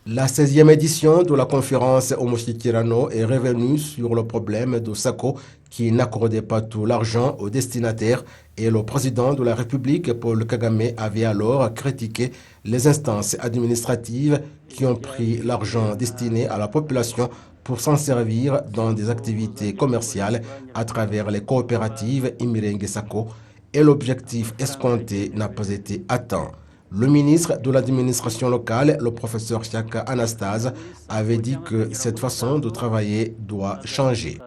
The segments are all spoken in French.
La 16e édition de la conférence Omoshikirano est revenue sur le problème de SACO qui n'accordait pas tout l'argent aux destinataires et le président de la République, Paul Kagame, avait alors critiqué les instances administratives qui ont pris l'argent destiné à la population pour s'en servir dans des activités commerciales à travers les coopératives Imirengue SACO et l'objectif escompté n'a pas été atteint. Le ministre de l'administration locale, le professeur Chaka Anastase, avait dit que cette façon de travailler doit changer.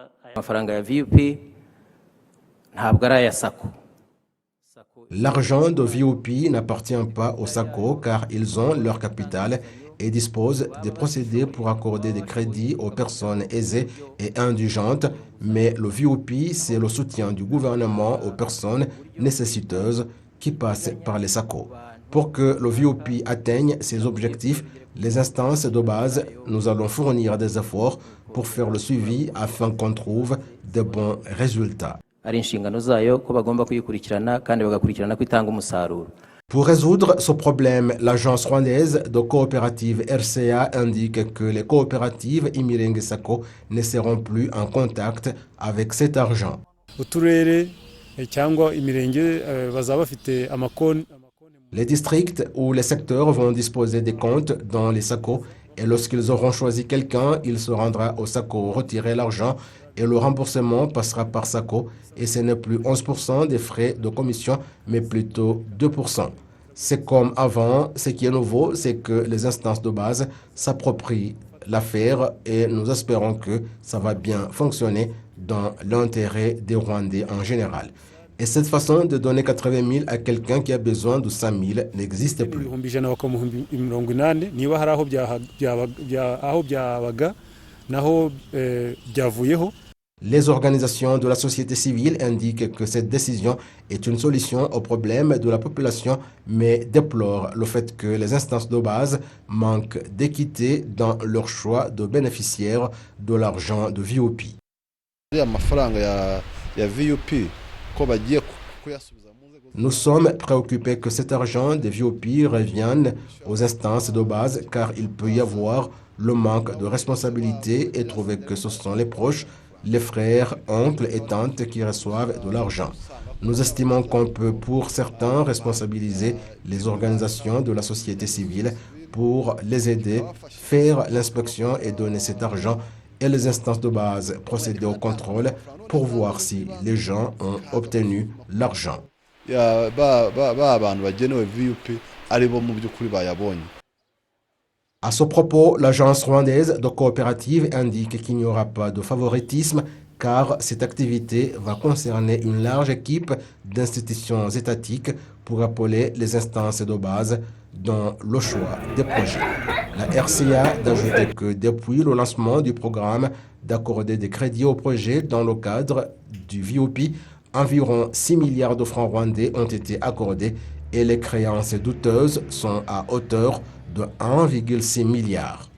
L'argent de VOP n'appartient pas au SACO car ils ont leur capital et disposent des procédés pour accorder des crédits aux personnes aisées et indigentes, mais le VOP, c'est le soutien du gouvernement aux personnes nécessiteuses qui passent par les SACO. Pour que le VOP atteigne ses objectifs, les instances de base, nous allons fournir des efforts pour faire le suivi afin qu'on trouve de bons résultats. Pour résoudre ce problème, l'agence rwandaise de coopératives RCA indique que les coopératives Imirengue SACO ne seront plus en contact avec cet argent. Les districts ou les secteurs vont disposer des comptes dans les SACO et lorsqu'ils auront choisi quelqu'un, il se rendra au SACO retirer l'argent et le remboursement passera par SACO et ce n'est plus 11% des frais de commission mais plutôt 2%. C'est comme avant, ce qui est nouveau, c'est que les instances de base s'approprient l'affaire et nous espérons que ça va bien fonctionner dans l'intérêt des Rwandais en général. Et cette façon de donner 80 000 à quelqu'un qui a besoin de 5 000 n'existe plus. Les organisations de la société civile indiquent que cette décision est une solution au problème de la population, mais déplorent le fait que les instances de base manquent d'équité dans leur choix de bénéficiaires de l'argent de VOP. Nous sommes préoccupés que cet argent des VOP revienne aux instances de base car il peut y avoir le manque de responsabilité et trouver que ce sont les proches, les frères, oncles et tantes qui reçoivent de l'argent. Nous estimons qu'on peut pour certains responsabiliser les organisations de la société civile pour les aider, faire l'inspection et donner cet argent et les instances de base procéder au contrôle pour voir si les gens ont obtenu l'argent. À ce propos, l'agence rwandaise de coopérative indique qu'il n'y aura pas de favoritisme car cette activité va concerner une large équipe d'institutions étatiques pour appeler les instances de base dans le choix des projets. La RCA d'ajouter que depuis le lancement du programme d'accorder des crédits aux projets dans le cadre du VOP, environ 6 milliards de francs rwandais ont été accordés et les créances douteuses sont à hauteur de 1,6 milliard.